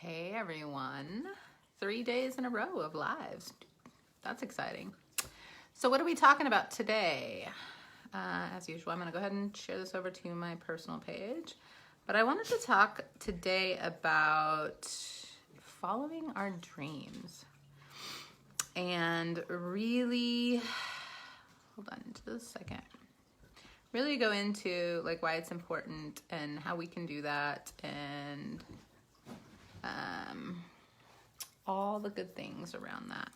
Hey everyone, 3 days in a row of lives. That's exciting. So what are we talking about today? As usual, I'm gonna go ahead and share this over to my personal page. But I wanted to talk today about following our dreams and really, hold on just a second, really go into like why it's important and how we can do that and all the good things around that.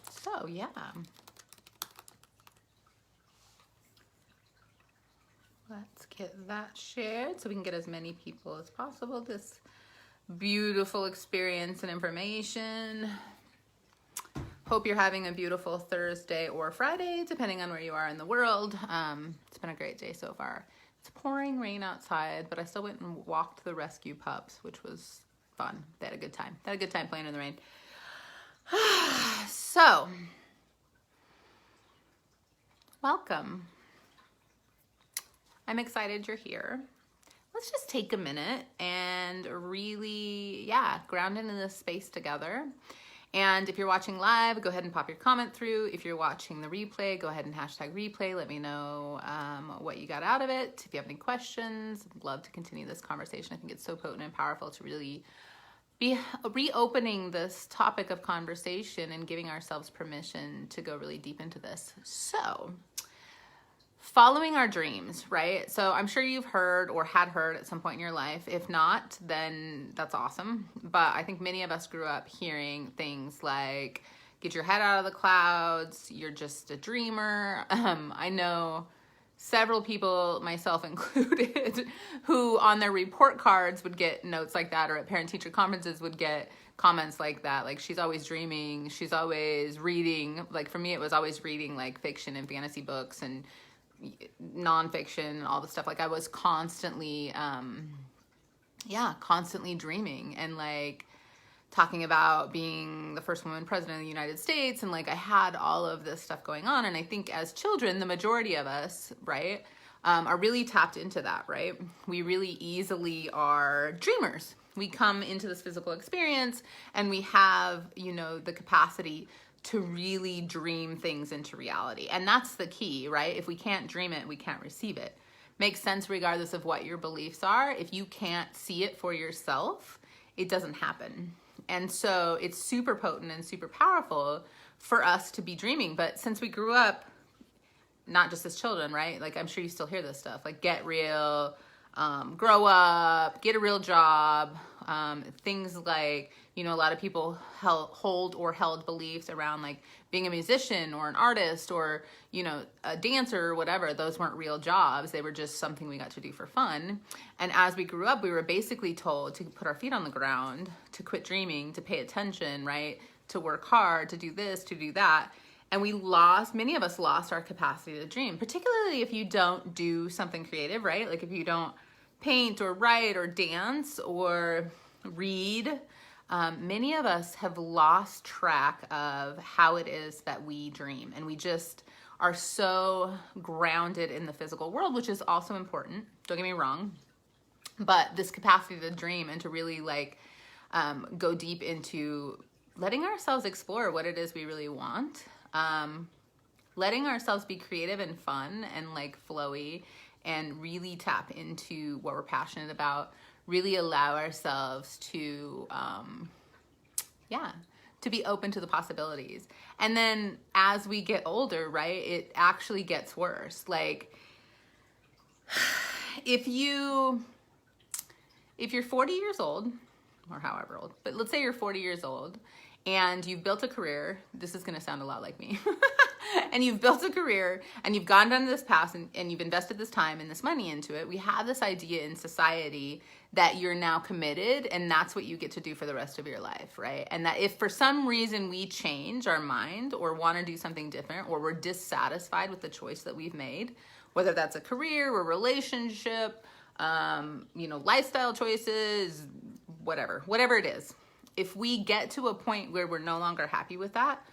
So yeah, let's get that shared so we can get as many people as possible this beautiful experience and information. Hope you're having a beautiful Thursday or Friday, depending on where you are in the world. It's been a great day so far. It's pouring rain outside, but I still went and walked the rescue pups, which was fun. They had a good time. They had a good time playing in the rain. So, welcome. I'm excited you're here. Let's just take a minute and really, ground into this space together. And if you're watching live, go ahead and pop your comment through. If you're watching the replay, go ahead and hashtag replay. Let me know what you got out of it. If you have any questions, I'd love to continue this conversation. I think it's so potent and powerful to really be reopening this topic of conversation and giving ourselves permission to go really deep into this. So, following our dreams, right? So I'm sure you've heard or had heard at some point in your life. If not, then that's awesome. But I think many of us grew up hearing things like, get your head out of the clouds, you're just a dreamer. I know several people, myself included, who on their report cards would get notes like that, or at parent-teacher conferences would get comments like that, like she's always dreaming, she's always reading. Like for me, it was always reading like fiction and fantasy books and nonfiction, all the stuff. Like I was constantly, constantly dreaming and like talking about being the first woman president of the United States. And like I had all of this stuff going on. And I think as children, the majority of us, right, are really tapped into that, right? We really easily are dreamers. We come into this physical experience and we have, the capacity to really dream things into reality. And that's the key, right? If we can't dream it, we can't receive it. Makes sense regardless of what your beliefs are. If you can't see it for yourself, it doesn't happen. And so it's super potent and super powerful for us to be dreaming. But since we grew up, not just as children, right? Like I'm sure you still hear this stuff, like get real, grow up, get a real job, things like, a lot of people held beliefs around like being a musician or an artist or, a dancer or whatever. Those weren't real jobs. They were just something we got to do for fun. And as we grew up, we were basically told to put our feet on the ground, to quit dreaming, to pay attention, right? To work hard, to do this, to do that. And many of us lost our capacity to dream, particularly if you don't do something creative, right? Like if you don't paint or write or dance or read, many of us have lost track of how it is that we dream. And we just are so grounded in the physical world, which is also important. Don't get me wrong. But this capacity to dream and to really like go deep into letting ourselves explore what it is we really want. Letting ourselves be creative and fun and like flowy and really tap into what we're passionate about, really allow ourselves to, to be open to the possibilities. And then as we get older, right, it actually gets worse. Like if you're 40 years old or however old, but let's say you're 40 years old and you've built a career, this is going to sound a lot like me, and you've built a career and you've gone down this path and you've invested this time and this money into it. We have this idea in society that you're now committed and that's what you get to do for the rest of your life, right? And that if for some reason we change our mind or want to do something different or we're dissatisfied with the choice that we've made, whether that's a career or relationship, lifestyle choices, whatever it is, if we get to a point where we're no longer happy with that,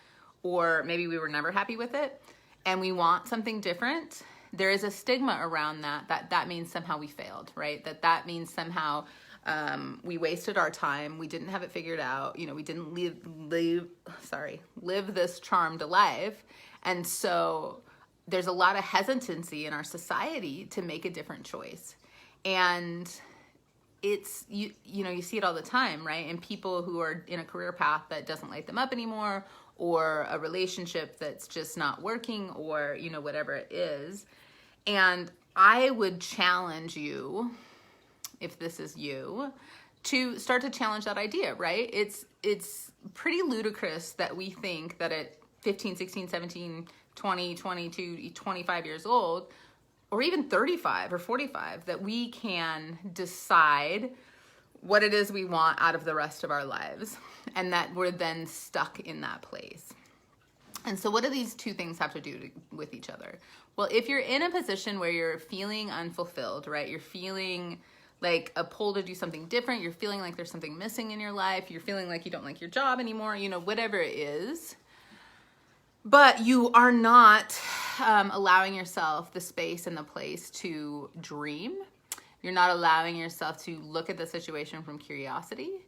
or maybe we were never happy with it, and we want something different, there is a stigma around that means somehow we failed, right? That means somehow we wasted our time. We didn't have it figured out. You know, we didn't live this charmed life. And so there's a lot of hesitancy in our society to make a different choice. And it's, you know, you see it all the time, right? And people who are in a career path that doesn't light them up anymore, or a relationship that's just not working, or, you know, whatever it is. And I would challenge you, if this is you, to start to challenge that idea, right? It's pretty ludicrous that we think that at 15, 16, 17, 20, 22, 25 years old, or even 35 or 45, that we can decide what it is we want out of the rest of our lives, and that we're then stuck in that place. And so what do these two things have to do with each other? Well, if you're in a position where you're feeling unfulfilled, right? You're feeling like a pull to do something different. You're feeling like there's something missing in your life. You're feeling like you don't like your job anymore, you know, whatever it is. But you are not allowing yourself the space and the place to dream. You're not allowing yourself to look at the situation from curiosity.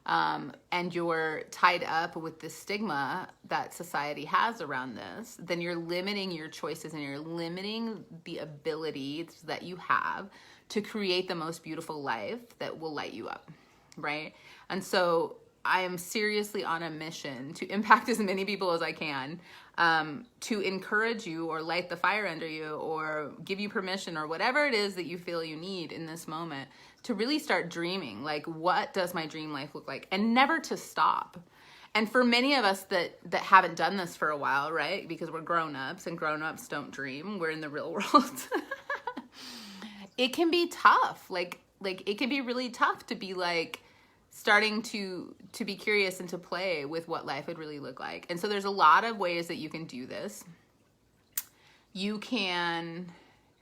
And you're tied up with the stigma that society has around this, then you're limiting your choices and you're limiting the abilities that you have to create the most beautiful life that will light you up, right? And so I am seriously on a mission to impact as many people as I can, to encourage you or light the fire under you or give you permission or whatever it is that you feel you need in this moment to really start dreaming. Like, what does my dream life look like? And never to stop. And for many of us that haven't done this for a while, right? Because we're grown-ups and grown-ups don't dream. We're in the real world. It can be tough. Like it can be really tough to be like, starting to be curious and to play with what life would really look like. And so there's a lot of ways that you can do this. You can,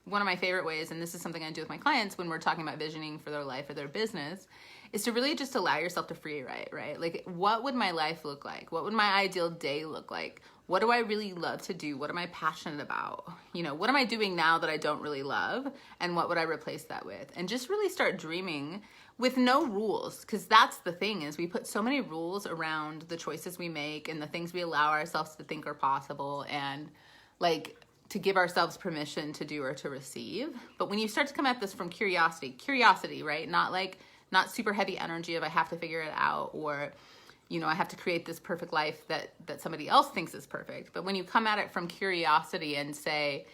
one of my favorite ways, and this is something I do with my clients when we're talking about visioning for their life or their business, is to really just allow yourself to free write, right? Like, what would my life look like? What would my ideal day look like? What do I really love to do? What am I passionate about? You know, what am I doing now that I don't really love? And what would I replace that with? And just really start dreaming with no rules, because that's the thing, is we put so many rules around the choices we make and the things we allow ourselves to think are possible, and like to give ourselves permission to do or to receive. But when you start to come at this from curiosity, right? Not super heavy energy of I have to figure it out, or, you know, I have to create this perfect life that somebody else thinks is perfect. But when you come at it from curiosity and say,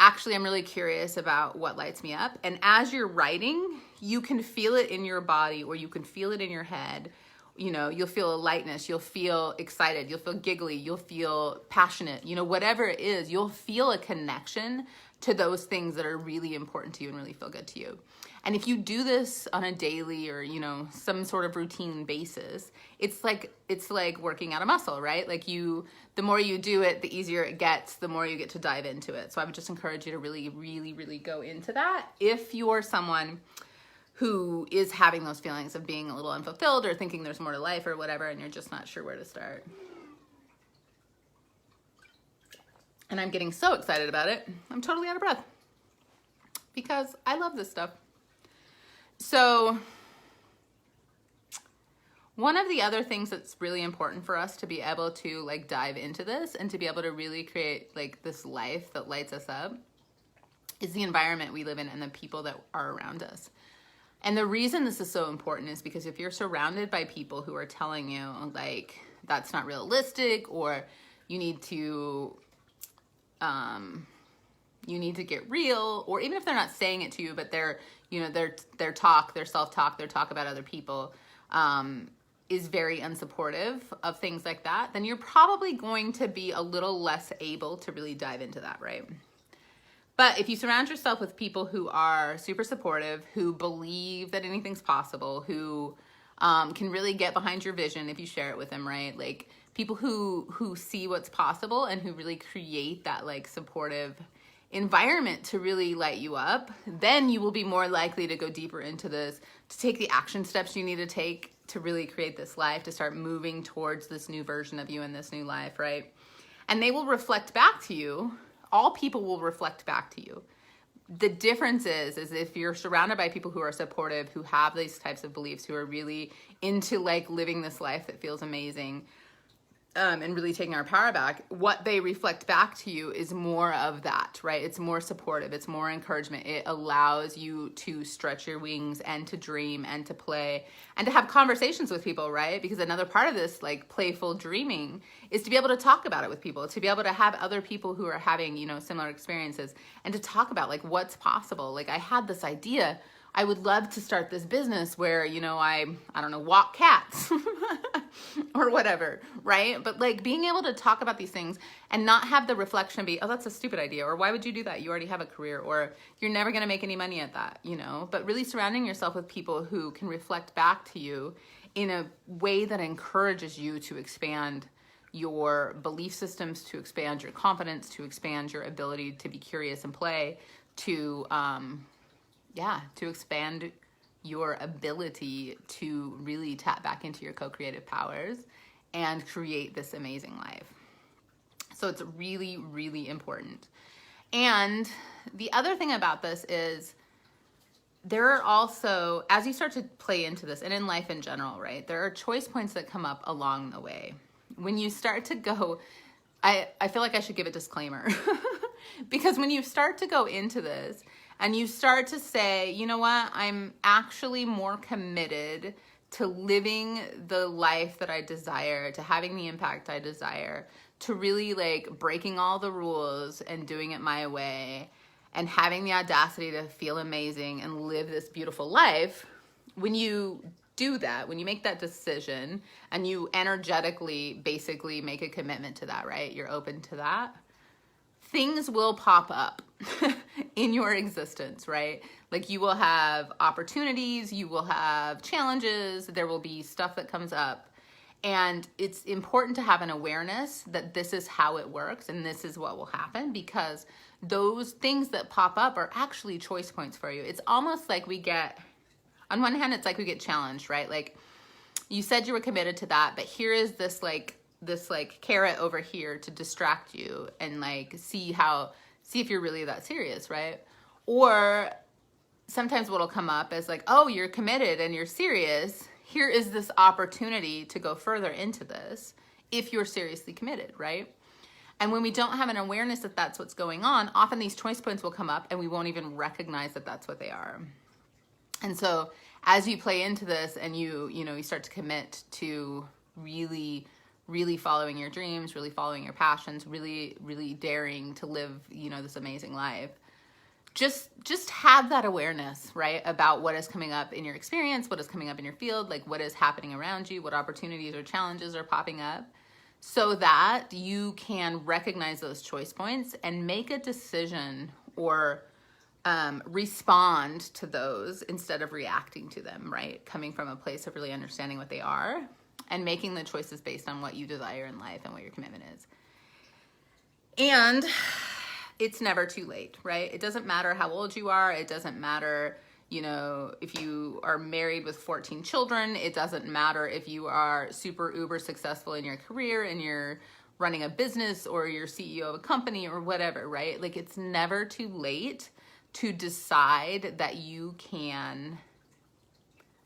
actually, I'm really curious about what lights me up. And as you're writing, you can feel it in your body, or you can feel it in your head. You know, you'll feel a lightness, you'll feel excited, you'll feel giggly, you'll feel passionate, you know, whatever it is, you'll feel a connection to those things that are really important to you and really feel good to you. And if you do this on a daily or, you know, some sort of routine basis, it's like working out a muscle, right? Like the more you do it, the easier it gets, the more you get to dive into it. So I would just encourage you to really, really, really go into that. If you're someone who is having those feelings of being a little unfulfilled or thinking there's more to life or whatever, and you're just not sure where to start. And I'm getting so excited about it, I'm totally out of breath because I love this stuff. So one of the other things that's really important for us to be able to like dive into this and to be able to really create like this life that lights us up is the environment we live in and the people that are around us. And the reason this is so important is because if you're surrounded by people who are telling you like that's not realistic, or you need to get real, or even if they're not saying it to you, but their self-talk, their talk about other people is very unsupportive of things like that, then you're probably going to be a little less able to really dive into that, right? But if you surround yourself with people who are super supportive, who believe that anything's possible, who can really get behind your vision if you share it with them, right? Like people who see what's possible and who really create that like supportive environment to really light you up, then you will be more likely to go deeper into this, to take the action steps you need to take to really create this life, to start moving towards this new version of you and this new life, right? And they will reflect back to you all people will reflect back to you. The difference is if you're surrounded by people who are supportive, who have these types of beliefs, who are really into like living this life that feels amazing, and really taking our power back, what they reflect back to you is more of that, right? It's more supportive. It's more encouragement. It allows you to stretch your wings and to dream and to play and to have conversations with people, right? Because another part of this like playful dreaming is to be able to talk about it with people, to be able to have other people who are having, you know, similar experiences and to talk about like what's possible. Like I had this idea, I would love to start this business where, you know, I don't know, walk cats or whatever, right? But like being able to talk about these things and not have the reflection be, oh, that's a stupid idea, or why would you do that? You already have a career, or you're never going to make any money at that, you know? But really surrounding yourself with people who can reflect back to you in a way that encourages you to expand your belief systems, to expand your confidence, to expand your ability to be curious and play, to expand your ability to really tap back into your co-creative powers and create this amazing life. So it's really, really important. And the other thing about this is there are also, as you start to play into this, and in life in general, right, there are choice points that come up along the way. When you start to go, I feel like I should give a disclaimer because when you start to go into this and you start to say, you know what, I'm actually more committed to living the life that I desire, to having the impact I desire, to really like breaking all the rules and doing it my way and having the audacity to feel amazing and live this beautiful life. When you do that, when you make that decision and you energetically basically make a commitment to that, right? You're open to that. Things will pop up in your existence, right? Like you will have opportunities, you will have challenges, there will be stuff that comes up. And it's important to have an awareness that this is how it works and this is what will happen, because those things that pop up are actually choice points for you. It's almost like we get, on one hand, it's like we get challenged, right? Like you said you were committed to that, but here is this carrot over here to distract you and like see if you're really that serious, right? Or sometimes what'll come up is like, oh, you're committed and you're serious. Here is this opportunity to go further into this if you're seriously committed, right? And when we don't have an awareness that that's what's going on, often these choice points will come up and we won't even recognize that that's what they are. And so as you play into this and you start to commit to really following your dreams, really following your passions, really, really daring to live, this amazing life, just have that awareness, right? About what is coming up in your experience, what is coming up in your field, like what is happening around you, what opportunities or challenges are popping up, so that you can recognize those choice points and make a decision or respond to those instead of reacting to them, right? Coming from a place of really understanding what they are and making the choices based on what you desire in life and what your commitment is. And it's never too late, right? It doesn't matter how old you are. It doesn't matter, if you are married with 14 children. It doesn't matter if you are super uber successful in your career and you're running a business or you're CEO of a company or whatever, right? Like it's never too late to decide that you can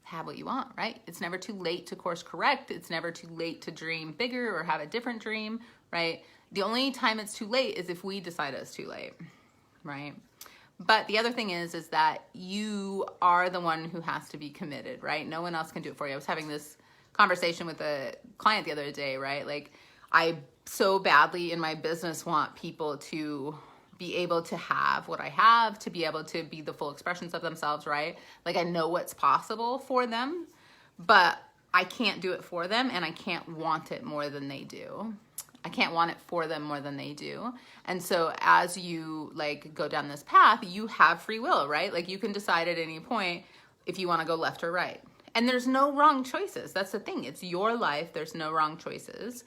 have what you want, right? It's never too late to course correct. It's never too late to dream bigger or have a different dream, right? The only time it's too late is if we decide it's too late, right? But the other thing is that you are the one who has to be committed, right? No one else can do it for you. I was having this conversation with a client the other day, right? Like I so badly in my business want people to be able to have what I have, to be able to be the full expressions of themselves, right? Like I know what's possible for them, but I can't do it for them and I can't want it more than they do. I can't want it for them more than they do. And so as you go down this path, you have free will, right? Like you can decide at any point if you want to go left or right. And there's no wrong choices. That's the thing. It's your life. There's no wrong choices.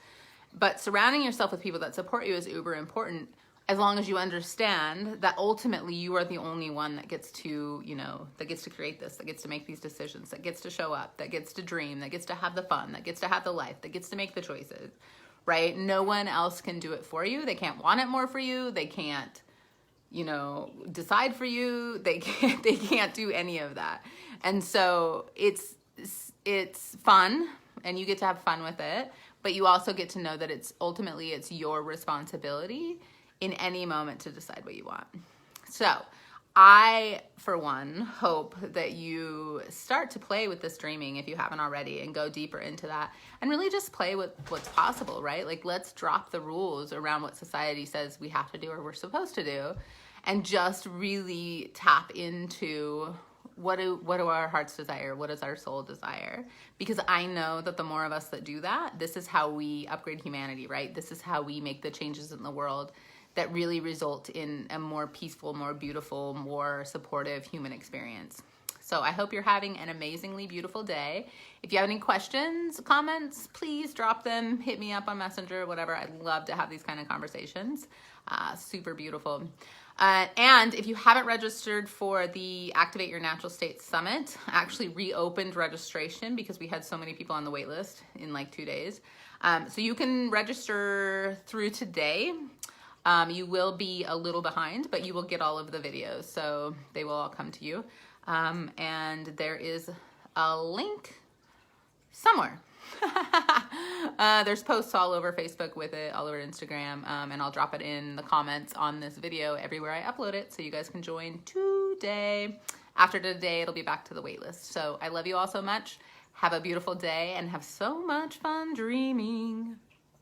But surrounding yourself with people that support you is uber important, as long as you understand that ultimately you are the only one that gets to, that gets to create this, that gets to make these decisions, that gets to show up, that gets to dream, that gets to have the fun, that gets to have the life, that gets to make the choices, right? No one else can do it for you. They can't want it more for you. They can't, you know, decide for you. They can't do any of that. And so it's fun, and you get to have fun with it, but you also get to know that it's ultimately your responsibility in any moment to decide what you want. So I, for one, hope that you start to play with this dreaming if you haven't already, and go deeper into that and really just play with what's possible, right? Like, let's drop the rules around what society says we have to do or we're supposed to do, and just really tap into what do our hearts desire? What does our soul desire? Because I know that the more of us that do that, this is how we upgrade humanity, right? This is how we make the changes in the world that really result in a more peaceful, more beautiful, more supportive human experience. So I hope you're having an amazingly beautiful day. If you have any questions, comments, please drop them. Hit me up on Messenger, whatever. I'd love to have these kind of conversations. Super beautiful. And if you haven't registered for the Activate Your Natural State Summit, I actually reopened registration because we had so many people on the wait list in like 2 days. So you can register through today. You will be a little behind, but you will get all of the videos, so they will all come to you. And there is a link somewhere. There's posts all over Facebook with it, all over Instagram, and I'll drop it in the comments on this video everywhere I upload it, so you guys can join today. After today, it'll be back to the wait list. So I love you all so much. Have a beautiful day and have so much fun dreaming.